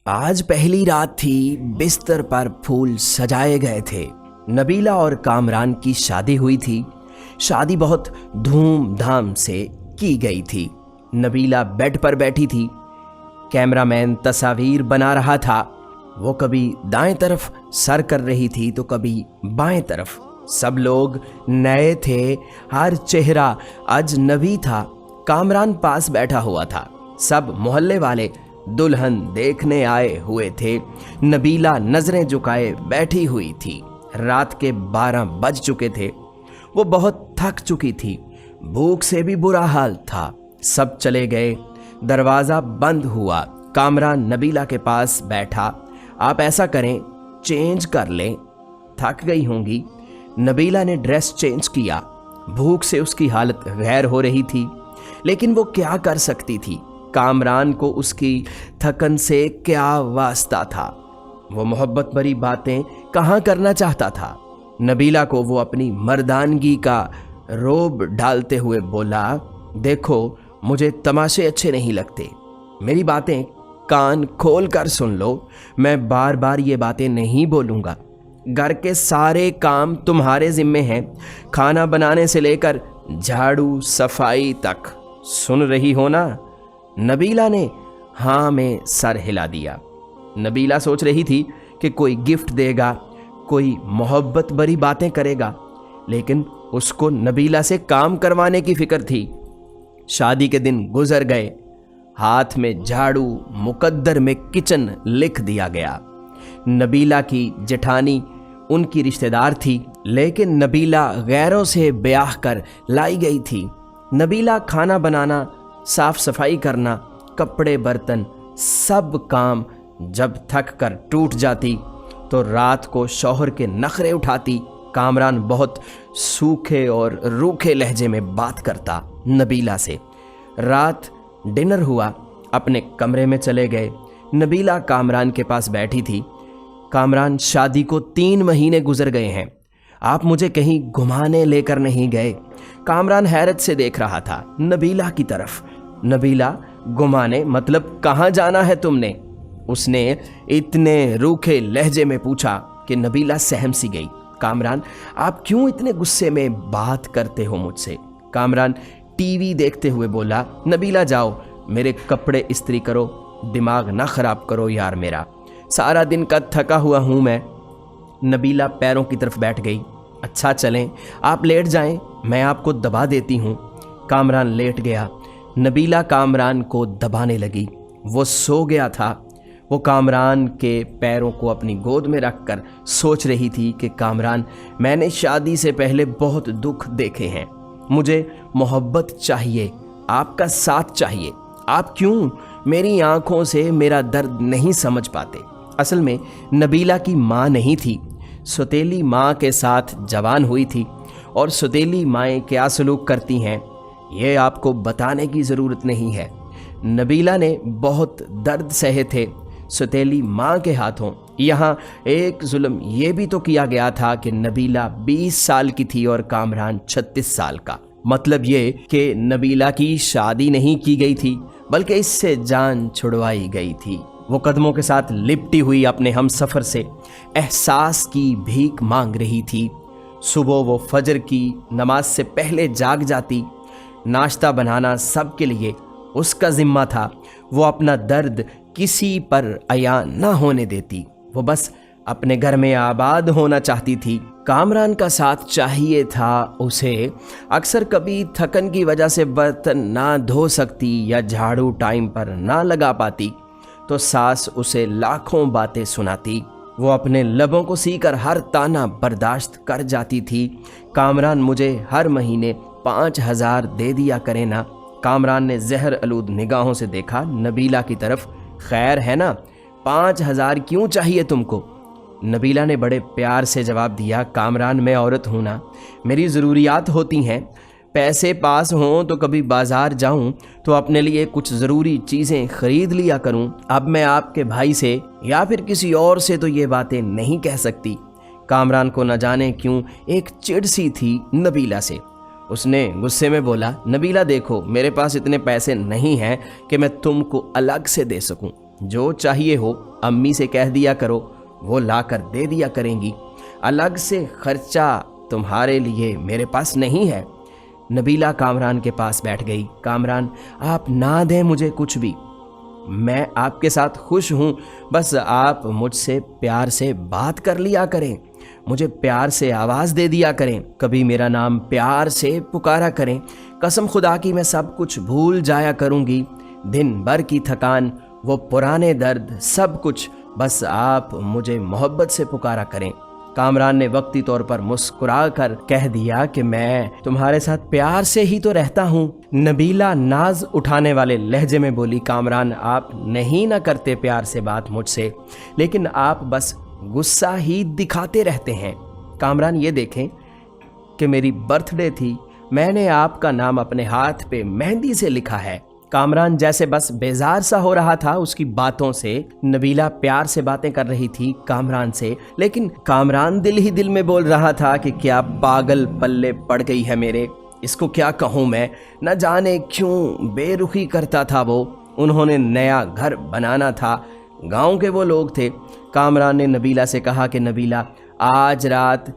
आज पहली रात थी। बिस्तर पर फूल सजाए गए थे। नबीला और कामरान की शादी हुई थी। शादी बहुत धूमधाम से की गई थी। नबीला बेड पर बैठी थी। कैमरामैन तस्वीर बना रहा था। वो कभी दाएं तरफ सर कर रही थी तो कभी बाएं तरफ। सब लोग नए थे। हर चेहरा अजनबी था। कामरान पास बैठा हुआ था। सब मोहल्ले वाले दुल्हन देखने आए हुए थे। नबीला नजरें झुकाए बैठी हुई थी। रात के 12 बज चुके थे। वो बहुत थक चुकी थी। भूख से भी बुरा हाल था। सब चले गए। दरवाजा बंद हुआ। कामरान नबीला के पास बैठा। आप ऐसा करें, चेंज कर लें, थक गई होंगी। नबीला ने ड्रेस चेंज किया। भूख से उसकी हालत गैर हो रही थी, लेकिन वो क्या कर सकती थी। कामरान को उसकी थकन से क्या वास्ता था। वो मोहब्बत भरी बातें कहाँ करना चाहता था। नबीला को वो अपनी मर्दानगी का रोब डालते हुए बोला, देखो मुझे तमाशे अच्छे नहीं लगते। मेरी बातें कान खोल कर सुन लो। मैं बार बार ये बातें नहीं बोलूँगा। घर के सारे काम तुम्हारे जिम्मे हैं, खाना बनाने से लेकर झाड़ू सफाई तक। सुन रही हो ना? नबीला ने हाँ में सर हिला दिया। नबीला सोच रही थी कि कोई गिफ्ट देगा, कोई मोहब्बत भरी बातें करेगा, लेकिन उसको नबीला से काम करवाने की फिक्र थी। शादी के दिन गुजर गए। हाथ में झाड़ू, मुकद्दर में किचन लिख दिया गया। नबीला की जेठानी उनकी रिश्तेदार थी, लेकिन नबीला गैरों से ब्याह कर लाई गई थी। नबीला खाना बनाना, साफ सफाई करना, कपड़े बर्तन सब काम जब थक कर टूट जाती तो रात को शौहर के नखरे उठाती। कामरान बहुत सूखे और रूखे लहजे में बात करता नबीला से। रात डिनर हुआ। अपने कमरे में चले गए। नबीला कामरान के पास बैठी थी। कामरान, शादी को 3 महीने गुजर गए हैं। आप मुझे कहीं घुमाने लेकर नहीं गए। कामरान हैरत से देख रहा था नबीला की तरफ। नबीला, घुमाने मतलब कहाँ जाना है तुमने? उसने इतने रूखे लहजे में पूछा कि नबीला सहम सी गई। कामरान, आप क्यों इतने गुस्से में बात करते हो मुझसे? कामरान टीवी देखते हुए बोला, नबीला जाओ, मेरे कपड़े इस्त्री करो, दिमाग ना खराब करो यार मेरा, सारा दिन का थका हुआ हूँ मैं। नबीला पैरों की तरफ बैठ गई। अच्छा चलें, आप लेट जाएं, मैं आपको दबा देती हूँ। कामरान लेट गया। नबीला कामरान को दबाने लगी। वो सो गया था। वो कामरान के पैरों को अपनी गोद में रखकर सोच रही थी कि कामरान, मैंने शादी से पहले बहुत दुख देखे हैं। मुझे मोहब्बत चाहिए, आपका साथ चाहिए। आप क्यों मेरी आंखों से मेरा दर्द नहीं समझ पाते? असल में नबीला की माँ नहीं थी, सौतेली माँ के साथ जवान हुई थी। और सौतेली माएँ क्या सलूक करती हैं ये आपको बताने की ज़रूरत नहीं है। नबीला ने बहुत दर्द सहे थे सौतेली माँ के हाथों। यहाँ एक जुल्म ये भी तो किया गया था कि नबीला 20 साल की थी और कामरान 36 साल का। मतलब ये कि नबीला की शादी नहीं की गई थी, बल्कि इससे जान छुड़वाई गई थी। वो कदमों के साथ लिपटी हुई अपने हम सफ़र से एहसास की भीख मांग रही थी। सुबह वो फजर की नमाज से पहले जाग जाती। नाश्ता बनाना सबके लिए उसका जिम्मा था। वो अपना दर्द किसी पर अया न होने देती। वो बस अपने घर में आबाद होना चाहती थी। कामरान का साथ चाहिए था उसे। अक्सर कभी थकन की वजह से बर्तन ना धो सकती या झाड़ू टाइम पर ना लगा पाती तो सास उसे लाखों बातें सुनाती। वो अपने लबों को सीकर हर ताना बर्दाश्त कर जाती थी। कामरान, मुझे हर महीने 5000 दे दिया करे ना। कामरान ने जहर आलूद निगाहों से देखा नबीला की तरफ। खैर है ना, 5000 क्यों चाहिए तुमको? नबीला ने बड़े प्यार से जवाब दिया, कामरान, मैं औरत हूँ ना, मेरी ज़रूरियात होती हैं। पैसे पास हों तो कभी बाज़ार जाऊं तो अपने लिए कुछ ज़रूरी चीज़ें ख़रीद लिया करूं। अब मैं आपके भाई से या फिर किसी और से तो ये बातें नहीं कह सकती। कामरान को न जाने क्यों एक चिढ़ सी थी नबीला से। उसने गुस्से में बोला, नबीला देखो, मेरे पास इतने पैसे नहीं हैं कि मैं तुमको अलग से दे सकूं। जो चाहिए हो अम्मी से कह दिया करो, वो लाकर दे दिया करेंगी। अलग से खर्चा तुम्हारे लिए मेरे पास नहीं है। नबीला कामरान के पास बैठ गई। कामरान, आप ना दें मुझे कुछ भी, मैं आपके साथ खुश हूँ, बस आप मुझसे प्यार से बात कर लिया करें, मुझे प्यार से आवाज़ दे दिया करें, कभी मेरा नाम प्यार से पुकारा करें। कसम खुदा की मैं सब कुछ भूल जाया करूँगी, दिन भर की थकान, वो पुराने दर्द, सब कुछ, बस आप मुझे मोहब्बत से पुकारा करें। कामरान ने वक्ती तौर पर मुस्कुरा कर कह दिया कि मैं तुम्हारे साथ प्यार से ही तो रहता हूँ। नबीला नाज उठाने वाले लहजे में बोली, कामरान, आप नहीं ना करते प्यार से बात मुझसे, लेकिन आप बस गुस्सा ही दिखाते रहते हैं। कामरान, ये देखें कि मेरी बर्थडे थी, मैंने आपका नाम अपने हाथ पे मेहंदी से लिखा है। कामरान जैसे बस बेजार सा हो रहा था उसकी बातों से। नबीला प्यार से बातें कर रही थी कामरान से, लेकिन कामरान दिल ही दिल में बोल रहा था कि क्या पागल पल्ले पड़ गई है मेरे, इसको क्या कहूँ मैं, न जाने क्यों बेरुखी करता था वो। उन्होंने नया घर बनाना था, गांव के वो लोग थे। कामरान ने नबीला से कहा कि नबीला, आज रात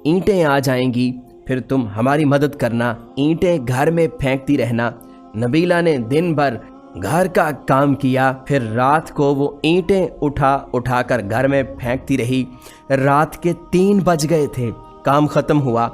ईंटें आ जाएंगी, फिर तुम हमारी मदद करना, ईंटें घर में फेंकती रहना। नबीला ने दिन भर घर का काम किया, फिर रात को वो ईंटें उठा कर घर में फेंकती रही। रात के 3 बज गए थे। काम खत्म हुआ,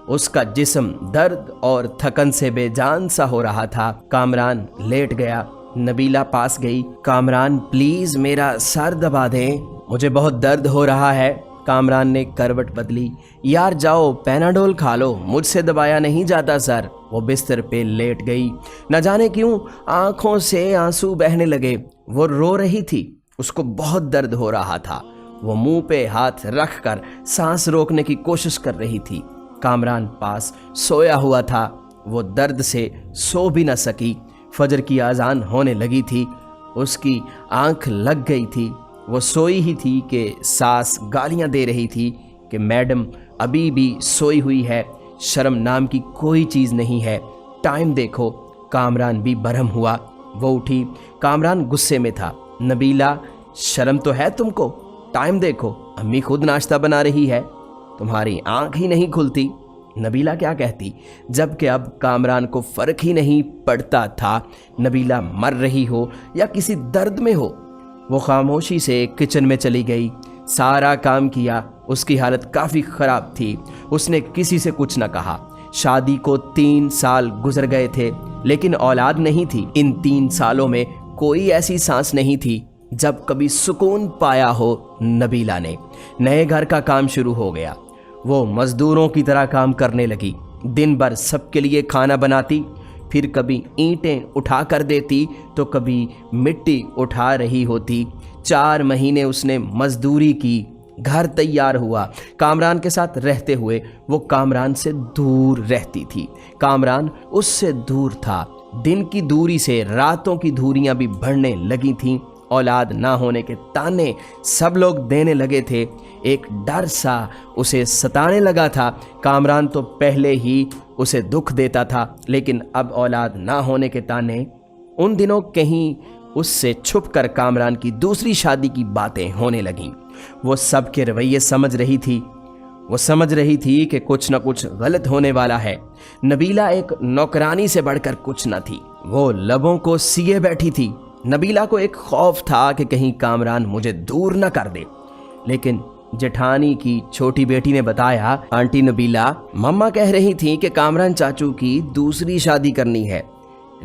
उसका जिस्म दर्द और थकन से बेजान सा हो रहा था। कामरान लेट गया। नबीला पास गई। कामरान, प्लीज मेरा सर दबा दें, मुझे बहुत दर्द हो रहा है। कामरान ने करवट बदली। यार जाओ पैनाडोल खा लो, मुझसे दबाया नहीं जाता सर। वो बिस्तर पे लेट गई। न जाने क्यों आंखों से आंसू बहने लगे। वो रो रही थी, उसको बहुत दर्द हो रहा था। वो मुंह पे हाथ रख कर सांस रोकने की कोशिश कर रही थी। कामरान पास सोया हुआ था। वो दर्द से सो भी न सकी। फजर की आज़ान होने लगी थी, उसकी आंख लग गई थी। वो सोई ही थी कि सास गालियां दे रही थी कि मैडम अभी भी सोई हुई है, शर्म नाम की कोई चीज़ नहीं है, टाइम देखो। कामरान भी बरहम हुआ। वो उठी। कामरान गुस्से में था। नबीला, शर्म तो है तुमको, टाइम देखो, अम्मी खुद नाश्ता बना रही है, तुम्हारी आंख ही नहीं खुलती। नबीला क्या कहती, जबकि अब कामरान को फ़र्क ही नहीं पड़ता था नबीला मर रही हो या किसी दर्द में हो। वो खामोशी से किचन में चली गई। सारा काम किया। उसकी हालत काफ़ी ख़राब थी। उसने किसी से कुछ न कहा। शादी को 3 साल गुजर गए थे, लेकिन औलाद नहीं थी। इन 3 सालों में कोई ऐसी सांस नहीं थी जब कभी सुकून पाया हो नबीला ने। नए घर का काम शुरू हो गया। वो मज़दूरों की तरह काम करने लगी। दिन भर सबके लिए खाना बनाती, फिर कभी ईंटें उठा कर देती तो कभी मिट्टी उठा रही होती। 4 महीने उसने मजदूरी की। घर तैयार हुआ। कामरान के साथ रहते हुए वो कामरान से दूर रहती थी, कामरान उससे दूर था। दिन की दूरी से रातों की दूरियां भी बढ़ने लगी थीं। औलाद ना होने के ताने सब लोग देने लगे थे। एक डर सा उसे सताने लगा था। कामरान तो पहले ही उसे दुख देता था, लेकिन अब औलाद ना होने के ताने। उन दिनों कहीं उससे छुपकर कामरान की दूसरी शादी की बातें होने लगीं। वो सबके रवैये समझ रही थी। वो समझ रही थी कि कुछ न कुछ गलत होने वाला है। नबीला एक नौकरानी से बढ़कर कुछ न थी। वो लबों को सिए बैठी थी। नबीला को एक खौफ था कि कहीं कामरान मुझे दूर न कर दे। लेकिन जेठानी की छोटी बेटी ने बताया, आंटी नबीला, मम्मा कह रही थी कि कामरान चाचू की दूसरी शादी करनी है,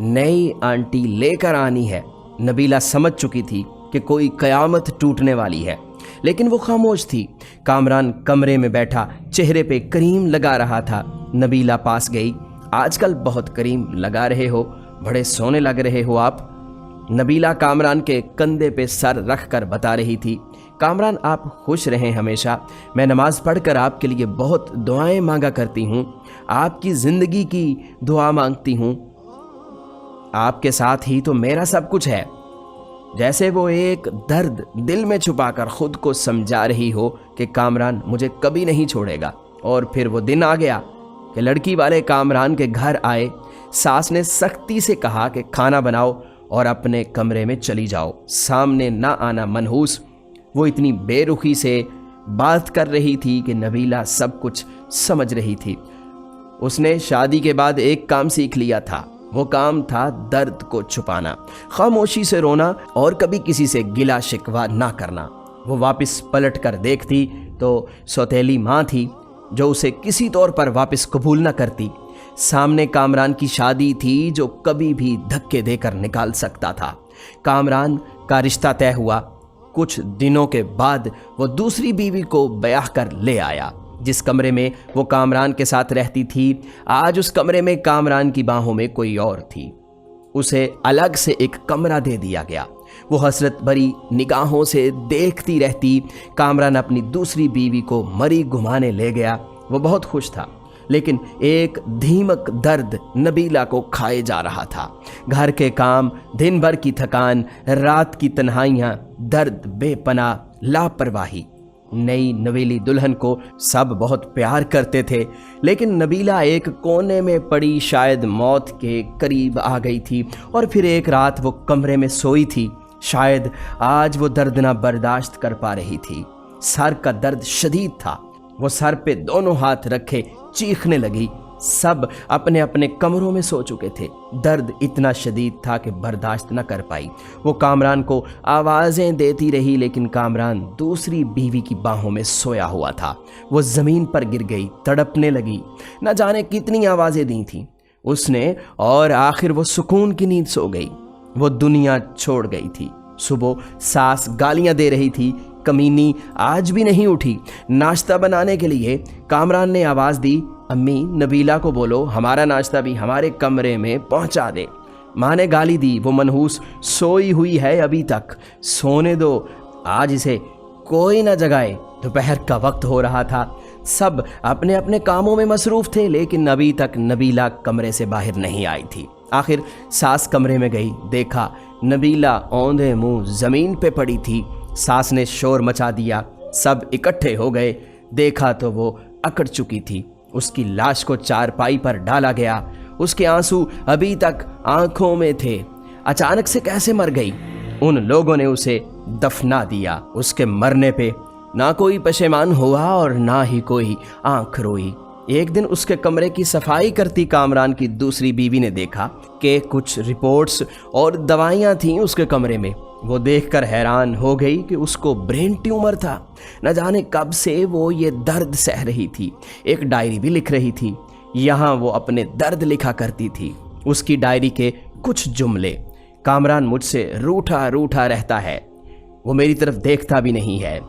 नई आंटी लेकर आनी है। नबीला समझ चुकी थी कि कोई कयामत टूटने वाली है, लेकिन वो खामोश थी। कामरान कमरे में बैठा चेहरे पे क्रीम लगा रहा था। नबीला पास गई। आजकल बहुत क्रीम लगा रहे हो, बड़े सोने लग रहे हो आप। नबीला कामरान के कंधे पे सर रख कर बता रही थी, कामरान आप खुश रहें हमेशा। मैं नमाज पढ़कर आपके लिए बहुत दुआएं मांगा करती हूँ, आपकी ज़िंदगी की दुआ मांगती हूँ। आपके साथ ही तो मेरा सब कुछ है। जैसे वो एक दर्द दिल में छुपाकर खुद को समझा रही हो कि कामरान मुझे कभी नहीं छोड़ेगा। और फिर वो दिन आ गया कि लड़की वाले कामरान के घर आए। सास ने सख्ती से कहा कि खाना बनाओ। और अपने कमरे में चली जाओ, सामने ना आना मनहूस। वो इतनी बेरुखी से बात कर रही थी कि नबीला सब कुछ समझ रही थी। उसने शादी के बाद एक काम सीख लिया था, वो काम था दर्द को छुपाना, खामोशी से रोना और कभी किसी से गिला शिकवा ना करना। वो वापस पलट कर देखती तो सौतेली माँ थी जो उसे किसी तौर पर वापस कबूल न करती। सामने कामरान की शादी थी जो कभी भी धक्के देकर निकाल सकता था। कामरान का रिश्ता तय हुआ। कुछ दिनों के बाद वो दूसरी बीवी को ब्याह कर ले आया। जिस कमरे में वो कामरान के साथ रहती थी, आज उस कमरे में कामरान की बाहों में कोई और थी। उसे अलग से एक कमरा दे दिया गया। वो हसरत भरी निगाहों से देखती रहती। कामरान अपनी दूसरी बीवी को मरी घुमाने ले गया। वो बहुत खुश था, लेकिन एक धीमक दर्द नबीला को खाए जा रहा था। घर के काम, दिन भर की थकान, रात की तन्हाइयाँ, दर्द, बेपनाह, लापरवाही। नई नवेली दुल्हन को सब बहुत प्यार करते थे, लेकिन नबीला एक कोने में पड़ी शायद मौत के करीब आ गई थी। और फिर एक रात वो कमरे में सोई थी। शायद आज वो दर्द ना बर्दाश्त कर पा रही थी। सर का दर्द शदीद था। वो सर पे दोनों हाथ रखे चीखने लगी। सब अपने अपने कमरों में सो चुके थे। दर्द इतना शदीद था कि बर्दाश्त न कर पाई। वो कामरान को आवाज़ें देती रही, लेकिन कामरान दूसरी बीवी की बाहों में सोया हुआ था। वो ज़मीन पर गिर गई, तड़पने लगी। न जाने कितनी आवाज़ें दी थीं उसने, और आखिर वो सुकून की नींद सो गई। वो दुनिया छोड़ गई थी। सुबह सास गालियां दे रही थी, कमीनी आज भी नहीं उठी। नाश्ता बनाने के लिए कामरान ने आवाज़ दी, अम्मी नबीला को बोलो हमारा नाश्ता भी हमारे कमरे में पहुंचा दे। माँ ने गाली दी, वो मनहूस सोई हुई है अभी तक, सोने दो, आज इसे कोई ना जगाए। दोपहर का वक्त हो रहा था। सब अपने अपने कामों में मसरूफ़ थे, लेकिन अभी तक नबीला कमरे से बाहर नहीं आई थी। आखिर सास कमरे में गई, देखा नबीला औंधे मुंह ज़मीन पे पड़ी थी। सास ने शोर मचा दिया, सब इकट्ठे हो गए। देखा तो वो अकड़ चुकी थी। उसकी लाश को चारपाई पर डाला गया। उसके आंसू अभी तक आंखों में थे। अचानक से कैसे मर गई? उन लोगों ने उसे दफना दिया। उसके मरने पे ना कोई पशेमान हुआ और ना ही कोई आंख रोई। एक दिन उसके कमरे की सफाई करती कामरान की दूसरी बीवी ने देखा कि कुछ रिपोर्ट्स और दवाइयाँ थीं उसके कमरे में। वो देखकर हैरान हो गई कि उसको ब्रेन ट्यूमर था। न जाने कब से वो ये दर्द सह रही थी। एक डायरी भी लिख रही थी। यहाँ वो अपने दर्द लिखा करती थी। उसकी डायरी के कुछ जुमले, कामरान मुझसे रूठा रूठा रहता है, वो मेरी तरफ देखता भी नहीं है।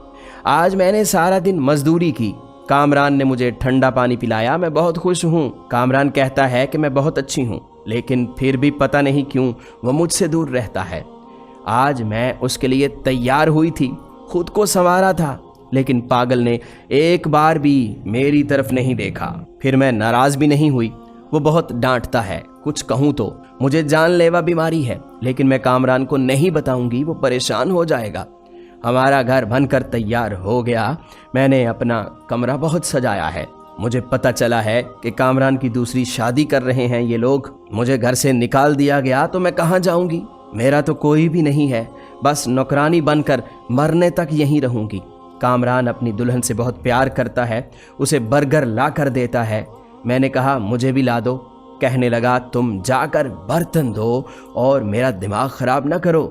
आज मैंने सारा दिन मजदूरी की, कामरान ने मुझे ठंडा पानी पिलाया, मैं बहुत खुश हूँ। कामरान कहता है कि मैं बहुत अच्छी हूँ, लेकिन फिर भी पता नहीं क्यों वो मुझसे दूर रहता है। आज मैं उसके लिए तैयार हुई थी, खुद को संवारा था, लेकिन पागल ने एक बार भी मेरी तरफ नहीं देखा। फिर मैं नाराज भी नहीं हुई। वो बहुत डांटता है, कुछ कहूँ तो मुझे जानलेवा बीमारी है, लेकिन मैं कामरान को नहीं बताऊंगी, वो परेशान हो जाएगा। हमारा घर बनकर तैयार हो गया। मैंने अपना कमरा बहुत सजाया है। मुझे पता चला है कि कामरान की दूसरी शादी कर रहे हैं ये लोग। मुझे घर से निकाल दिया गया तो मैं कहाँ जाऊंगी? मेरा तो कोई भी नहीं है, बस नौकरानी बनकर मरने तक यहीं रहूंगी। कामरान अपनी दुल्हन से बहुत प्यार करता है, उसे बर्गर ला कर देता है। मैंने कहा मुझे भी ला दो। कहने लगा तुम जाकर बर्तन धो और मेरा दिमाग खराब ना करो।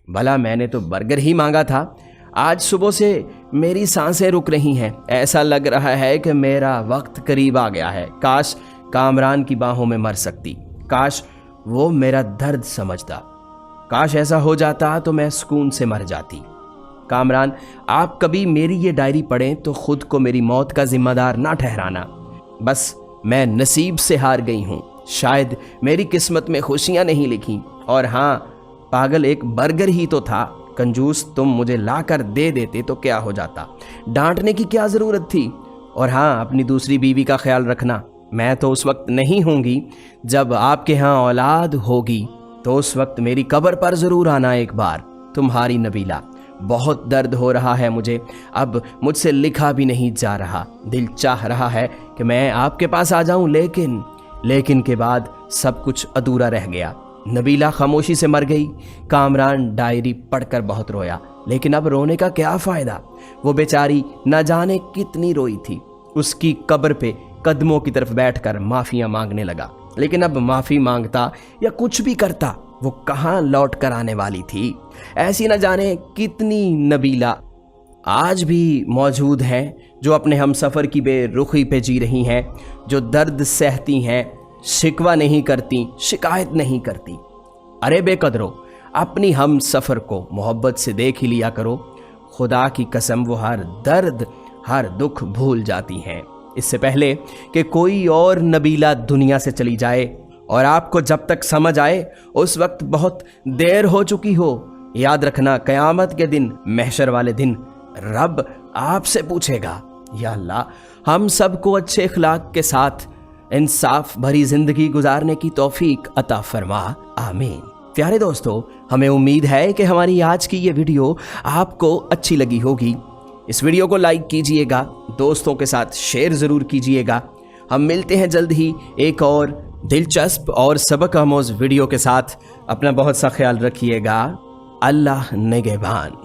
भला मैंने तो बर्गर ही मांगा था। आज सुबह से मेरी सांसें रुक रही हैं, ऐसा लग रहा है कि मेरा वक्त करीब आ गया है। काश कामरान की बाहों में मर सकती, काश वो मेरा दर्द समझता, काश ऐसा हो जाता तो मैं सुकून से मर जाती। कामरान, आप कभी मेरी ये डायरी पढ़ें तो खुद को मेरी मौत का जिम्मेदार ना ठहराना। बस मैं नसीब से हार गई हूँ, शायद मेरी किस्मत में खुशियाँ नहीं लिखी। और हाँ, पागल एक बर्गर ही तो था, कंजूस, तुम मुझे ला कर दे देते तो क्या हो जाता, डांटने की क्या ज़रूरत थी। और हाँ, अपनी दूसरी बीवी का ख्याल रखना। मैं तो उस वक्त नहीं होंगी जब आपके यहाँ औलाद होगी, तो उस वक्त मेरी कब्र पर ज़रूर आना एक बार। तुम्हारी नबीला। बहुत दर्द हो रहा है मुझे, अब मुझसे लिखा भी नहीं जा रहा। दिल चाह रहा है कि मैं आपके पास आ जाऊं, लेकिन के बाद सब कुछ अधूरा रह गया। नबीला खामोशी से मर गई। कामरान डायरी पढ़कर बहुत रोया, लेकिन अब रोने का क्या फ़ायदा। वो बेचारी न जाने कितनी रोई थी। उसकी कब्र पे कदमों की तरफ बैठकर माफ़ियाँ मांगने लगा, लेकिन अब माफ़ी मांगता या कुछ भी करता, वो कहाँ लौट कर आने वाली थी। ऐसी न जाने कितनी नबीला आज भी मौजूद हैं जो अपने हम सफ़र की बेरुखी पे जी रही हैं, जो दर्द सहती हैं, शिकवा नहीं करती, शिकायत नहीं करती। अरे बेकदरो, अपनी हम सफ़र को मोहब्बत से देख ही लिया करो। खुदा की कसम वो हर दर्द हर दुख भूल जाती हैं। इससे पहले कि कोई और नबीला दुनिया से चली जाए और आपको जब तक समझ आए उस वक्त बहुत देर हो चुकी हो। याद रखना, क़यामत के दिन, महशर वाले दिन, रब आपसे पूछेगा, या अल्लाह हम सबको अच्छे अखलाक के साथ इंसाफ भरी ज़िंदगी गुजारने की तौफीक अता फरमा, आमीन। प्यारे दोस्तों, हमें उम्मीद है कि हमारी आज की ये वीडियो आपको अच्छी लगी होगी। इस वीडियो को लाइक कीजिएगा, दोस्तों के साथ शेयर ज़रूर कीजिएगा। हम मिलते हैं जल्द ही एक और दिलचस्प और सबक आमोज़ वीडियो के साथ। अपना बहुत सा ख्याल रखिएगा। अल्लाह निगहबान।